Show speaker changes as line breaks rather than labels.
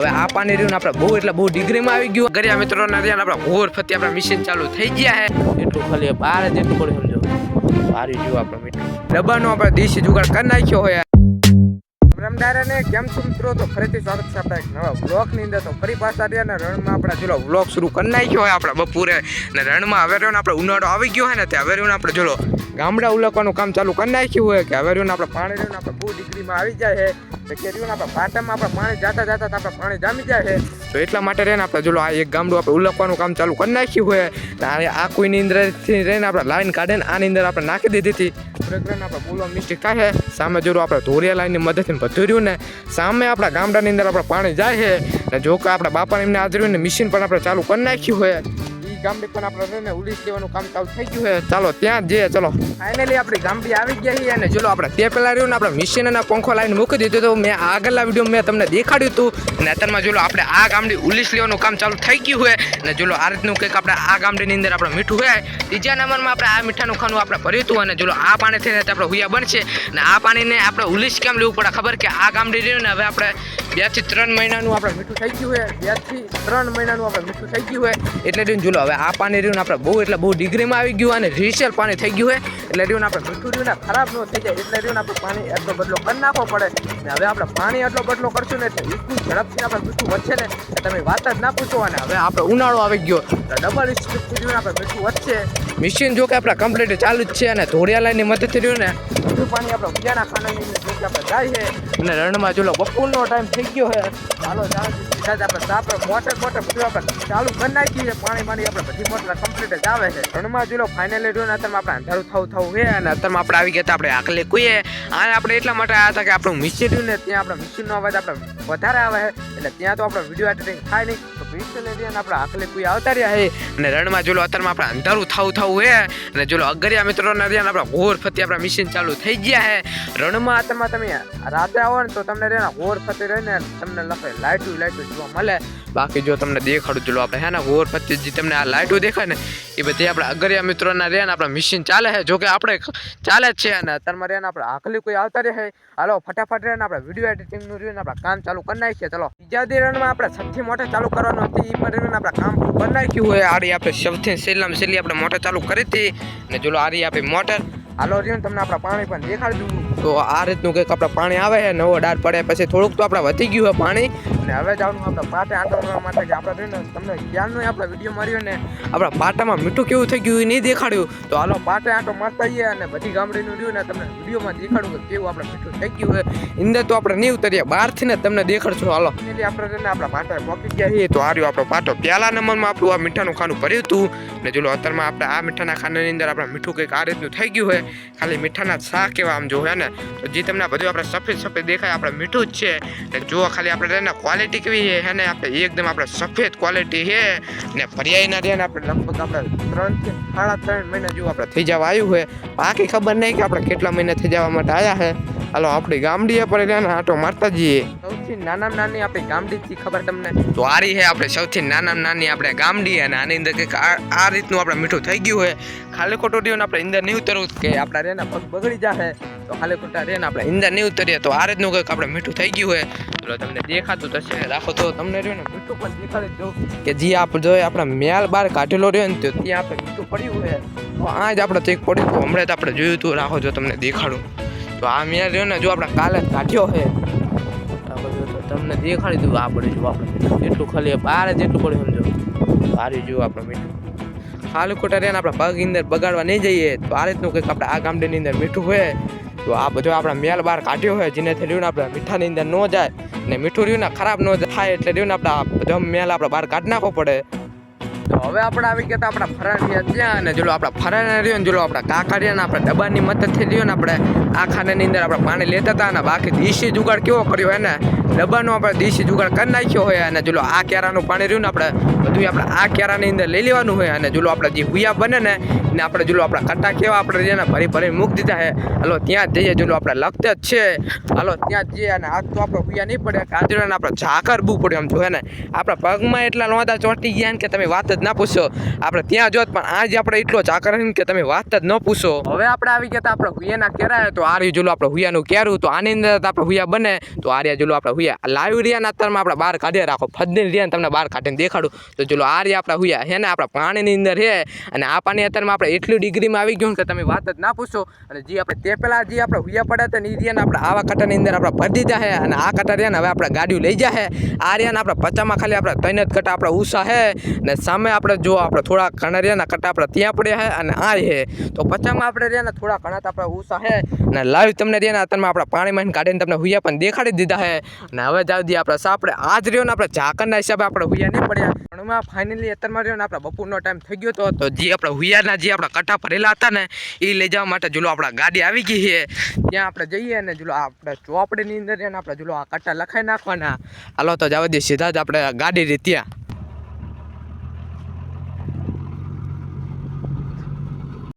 હવે આ પાણી રહ્યું આપણે બહુ એટલે બહુ ડિગ્રીમાં આવી ગયું. ઘરે મિત્રોના ધ્યાન આપણા ઘોર ફરતી આપણા મશીન ચાલુ થઈ ગયા છે. એટલું ખાલી બહાર જ એટલું પડે સમજો. સારી જો આપણે મીઠું ડબ્બાનો આપણે દેશી જુગાડ કરી નાખ્યો હોય. રમદારાને કેમ છો મિત્રો? તો ફરીથી સ્વાગત છે આપણા એક નવા વ્લોગની અંદર. તો ફરી પાછા રહ્યા ને રણમાં આપણે ચલો વ્લોગ શરૂ કરી નાખ્યો હોય આપણે બપોરે ને રણમાં. હવે રહ્યો ને આપણે ઉનાળો આવી ગયો હોય ને ત્યાં હવે રહ્યો ને આપણે ચલો ગામડા ઉલકવાનું કામ ચાલુ કરી નાખ્યું હોય કે હવે રહ્યું ને આપણે પાણી રહ્યું ને આપણે બહુ ડિગ્રીમાં આવી જાય છે કે રહ્યું ને આપણે પાટામાં આપણે પાણી જાતા આપણે પાણી જામી જાય છે. તો એટલા માટે રહીને આપણે ચલો આ એક ગામડું આપણે ઉલકવાનું કામ ચાલુ કરી નાખ્યું હોય ને આ કોઈની અંદરથી રહીને આપણે લાઈન કાઢીને આની અંદર આપણે નાખી દીધી હતી. આપણે બોલવા મિસ્ટેક થાય છે. સામે જોડું આપણે ધોરિયા લાઈનની મદદથી બધું રહ્યું ને સામે આપણા ગામડાની અંદર આપણે પાણી જાય છે ને જો કે આપણા બાપાને એમને હાજર ને મશીન પણ આપણે ચાલુ કરી નાખ્યું હોય. ગામડી પણ આપણે ઉલીસ લેવાનું કામ ચાલુ થઈ ગયું છે. ચાલો ત્યાં જઈએ. ચલો ફાઇનલી આપણી ગામડી આવી ગયા છે અને ચલો આપણે તે પહેલાં રહ્યું ને આપણે મશીન અને પંખો લાઈન મૂકી દીધું હતું. મેં આગળના વિડીયો મેં તમને દેખાડ્યું હતું અને અત્યારમાં ચલો આપણે આ ગામડી ઉલીસ લેવાનું કામ ચાલુ થઈ ગયું હોય અને ચલો આ રીતનું કંઈક આપણે આ ગામડીની અંદર આપણે મીઠું હોય. ત્રીજા નંબરમાં આપણે આ મીઠાનું ખાનું આપણે ભર્યું હતું અને ચલો આ પાણી થઈને આપણે હુયા બનશે અને આ પાણીને આપણે ઉલીસ કેમ લેવું પડે ખબર કે આ ગામડી રહ્યું ને હવે આપણે 2 થી 3 મહિનાનું આપણે મીઠું થઈ ગયું હોય. 2 થી 3 મહિનાનું આપણે મીઠું થઈ ગયું હોય એટલે રહ્યું ચલો હવે આ પાણી રહ્યું આપણે બહુ એટલે બહુ ડિગ્રીમાં આવી ગયું અને રિસેલ પાણી થઈ ગયું હોય એટલે રહ્યું આપણે મીઠું રહ્યું ને ખરાબ ન થઈ જાય એટલે રહ્યું આપણે પાણી એટલો બદલો કરી નાખવો પડે ને હવે આપણે પાણી એટલો બદલો કરશું ને એટલે એટલું ઝડપથી આપણે મીઠું વધશે ને કે તમે વાત જ ના પૂછો. અને હવે આપણે ઉનાળો આવી ગયો તો ડબલ સ્પીડથી રહ્યું આપણે મીઠું વધશે. મશીન જો કે આપણે કમ્પ્લીટ ચાલુ જ છે અને ધોળિયા લાઈનની મદદથી રહ્યું ને બધું પાણી આપણે ઉજાના ખાનાની જો કે આપણે જાય છે અને રણમાં ચલો બપોરનો ટાઈમ થઈ ગયો છે. ચાલો આપણે મોટર બધું આપણે ચાલુ કરી નાખીએ. પાણી આપણે બધી મોટર કમ્પ્લીટ જ આવે છે. રણમાં ચલો ફાઇનલી રહ્યું ને અત્યારમાં આપણે અંધારું થવું છે અને અત્યારમાં આપણે આવી ગયા હતા આપણે આખલે કુઈએ. આ આપણે એટલા માટે આવ્યા હતા કે આપણું મશીન રહ્યું ને ત્યાં આપણે મશીનનો અવાજ આપણે વધારે આવે છે એટલે ત્યાં તો આપણે વિડીયો એડિટિંગ થાય નહીં. તો મશીન આપણે આખલે કુઈએ આવતા રહ્યા છે અને રણમાં ચલો અત્યારમાં આપણે અંધારું થવું છે અને ચલો અગરિયા મિત્રોના રહ્યા આપણે ઘોર ફરતી આપણા મશીન ચાલુ થઈ ગયા છે. રણમાં અત્યારમાં તમે રાતે આવો ને તો તમને રહ્યા ઘોર ફરતી રહીને તમને લખે લાઇટો જોવા મળે. બાકી જો તમને દેખાડું ચલો આપણે હે ને ઘોર ફરતી જે તમને આ લાઇટો દેખાય ને એ બધી આપણે અગરિયા મિત્રોના રહ્યા ને આપણા મશીન ચાલે છે. જો કે આપણે ચાલે જ છે અને અત્યારમાં રહ્યા ને આપણે આખલી કોઈ આવતા રહે. હાલો ફટાફટ રહે ને આપણે વિડીયો એડિટિંગનું રહ્યું ને આપણે કામ ચાલુ કરી નાખીએ. ચલો બીજા રણમાં આપણે સૌથી મોટર ચાલુ કરવાનું હતી એ પણ આપણે કામ કરી નાખ્યું હોય. આડી આપણે સૌથી સહેલામાં સહેલી આપણે મોટર ચાલુ કરી હતી ને ચલો આરી આપણી મોટર હાલો રહ્યું તમને આપણે પાણી પણ દેખાડ્યું. તો આ રીતનું કંઈક આપણે પાણી આવે છે નવો ડાર પડે પછી થોડુંક તો આપણે વધી ગયું હોય પાણી અને હવે જવાનું આપણે પાટે આંટો મારવા માટે કે આપણે રહ્યું ને તમને ક્યારનો આપણે વિડીયો માર્યો ને આપણા પાટામાં મીઠું કેવું થઈ ગયું એ નહીં દેખાડ્યું. તો હાલો પાટે આંટો મારતા જઈએ અને બધી ગામડીનું રહ્યું ને તમને વિડીયોમાં દેખાડું કે કેવું આપણે મીઠું થઈ ગયું હોય. અંદર તો આપણે નહીં ઉતરીએ બહારથી ને તમને દેખાડશું. હાલો એટલે આપણે રહીને આપણા પાટા પહોંચી ગયા છીએ. તો આ રહ્યો આપણો પાટો પહેલા નંબરમાં આપણું આ મીઠાનું ખાનું ભર્યું હતું ને ચલો અત્યારમાં આપણે આ મીઠાના ખાનાની અંદર આપણે મીઠું કંઈક આ રીતનું થઈ ગયું હોય. ખાલી મીઠાના શાક કેવા આમ જો હે ને તો જે તમને બધું આપણે સફેદ દેખાય આપણે મીઠું જ છે ને જો ખાલી આપણે એને ક્વોલિટી કેવી છે ને આપણે એકદમ આપણે સફેદ ક્વોલિટી છે ને ભરિયાઈના રહ્યા ને આપણે લગભગ આપણે 3 થી 3.5 મહિના જેવું આપણે થઈ જવા આવ્યું હોય. બાકી ખબર નહીં કે આપણે કેટલા મહિના થઈ જવા માટે આવ્યા છે. હાલો આપણી ગામડીએ પર રહ્યા ને આટો મારતા જઈએ. સૌથી નાનામાં નાની આપણી ગામડી ખબર તમને તો આરી છે આપણે સૌથી નાનામાં નાની આપણે ગામડી અને આની અંદર કંઈક આ રીતનું આપણે મીઠું થઈ ગયું હોય. ખાલી ખોટું રહ્યું ને આપણે અંદર નહીં ઉતરવું કે આપણા રેના પગ બગડી જશે તો ખાલી ખોટા રેને આપણે અંદર નહીં ઉતરીએ. તો આ રીતનું કંઈક આપણે મીઠું થઈ ગયું હોય. ચલો તમને દેખાતું થશે રાખો તો તમને રહ્યું ને મીઠું પણ દેખાડી દઉં કે જે આપણે જો આપણા મેલ બહાર કાઢેલો રહ્યો ને તો ત્યાં આપણે મીઠું પડ્યું હોય તો આ જ આપણે ચેક પડ્યું તો હમણાં જ આપણે જોયું હતું. રાખો જો તમને દેખાડું તો આ મેલ રહ્યો ને જો આપણે કાલે જ કાઢ્યો છે તમને દેખાડી દઉં. આ પડે જો આપણે એટલું ખાલી બહાર જ એટલું પડ્યું સમજો. સારી જો આપણે મીઠું ખાલી ખોટા રહ્યા ને આપણા પગ અંદર બગાડવા નહીં જઈએ. તો આ રીતનું કંઈક આપણે આ ગામડીની અંદર મીઠું હોય તો આ બધું આપણા મેલ બહાર કાઢ્યો હોય જેનેથી રહ્યું ને આપણે મીઠાની અંદર ન જાય ને મીઠું રહ્યું ને ખરાબ ન થાય એટલે રહ્યું ને આપણે બધા મેલ આપણે બહાર કાઢી નાખવો પડે. તો હવે આપણે આવી ગયા હતા આપણા ફરાણિયા ત્યાં અને જો આપણા ફરાણા રહ્યો ને જો આપણા કાકા રહ્યા ને આપણે ડબ્બાની મદદથી રહ્યો ને આપણે આ ખાનાની અંદર આપણે પાણી લેતા હતા અને બાકી દેશી જુગાડ કેવો કર્યો એને ડબ્બાનો આપણે દેશી જુગાડ કરી નાખ્યો હોય અને જો આ કેરાનું પાણી રહ્યું ને આપણે બધું આપણે આ કેરાની અંદર લઈ લેવાનું હોય અને જો આપણે જે હુયા બને ને આપણે જો આપણા કટ્ટા કેવા આપણે જેને ભરી મૂકી દીધા છે. હાલો ત્યાં જ જઈએ જો આપણે લખતે જ છે. હાલો ત્યાં જ જઈએ અને આજ તો આપણે હુયા નહીં પડે કે આજે આપણે ઝાકર બહુ પડ્યું આમ જો હે ને આપણા પગમાં એટલા લોંદા ચોંટી ગયા ને કે તમે વાત જ જ ના પૂછો. આપણે ત્યાં જોત પણ આજે આપણે એટલો ચાકર કે તમે વાત જ ન પૂછો. હવે આપણે આવી ગયા આપણે હુયાના કેરાય તો આ રહ્યું જોલો આપણે હુયાનું કેરું તો આની અંદર આપણે હુયા બને તો આ રહ્યા જોલો આપણે હુયા લાઈવ રહ્યા અત્યારમાં આપણે બહાર કાઢી રાખો ફદની રહ્યા તમને બહાર કાઢીને દેખાડું તો જોલો આ રહ્યા આપણા હુયા હે ને આપણા પાણીની અંદર છે અને આ પાણી અત્યારમાં આપણે એટલી ડિગ્રીમાં આવી ગયું કે તમે વાત જ ના પૂછો. અને જે આપણે તે પહેલાં જે આપણે હુયા પડ્યા હતા ને એ રહ્યા આપણે આવા કટાની અંદર આપણે ભરી દીધા છે અને આ કટા રહ્યા ને હવે આપણે ગાડીઓ લઈ જાય આ રહ્યા ને આપણે પચામાં ખાલી આપણે ત્રણ જ કટા આપણે ઉષા છે ને સામે આપણે જો આપણે થોડા ઘણા રહ્યા ને કટા આપણે ત્યાં પડ્યા છે અને આ છે તો પચામાં આપણે રહ્યા ને થોડા ઘણા આપણે ઉષા છે ને લાઈવ તમને રહ્યા ને અત્યારમાં આપણે પાણીમાં કાઢીને તમને હુયા પણ દેખાડી દીધા છે ને હવે જાવ દઈએ આપણે આપણે આજ રહ્યો ને આપણે ઝાકરના હિસાબે આપણે હુયા નહીં પડ્યા પણ એમાં ફાઇનલી અત્યારમાં રહ્યો ને આપણે બપોરનો ટાઈમ થઈ ગયો હતો તો જે આપણે હુયાના જે આપણા કટા ભરેલા હતા ને એ લઈ જવા માટે જોલો આપણા ગાડી આવી ગઈ છે ત્યાં આપણે જઈએ ને જોલો આપણે ચોપડીની અંદર આપણે જોલો આ કટા લખાઈ નાખવાના હાલો તો જવા દઈએ સીધા જ આપણે ગાડી ત્યાં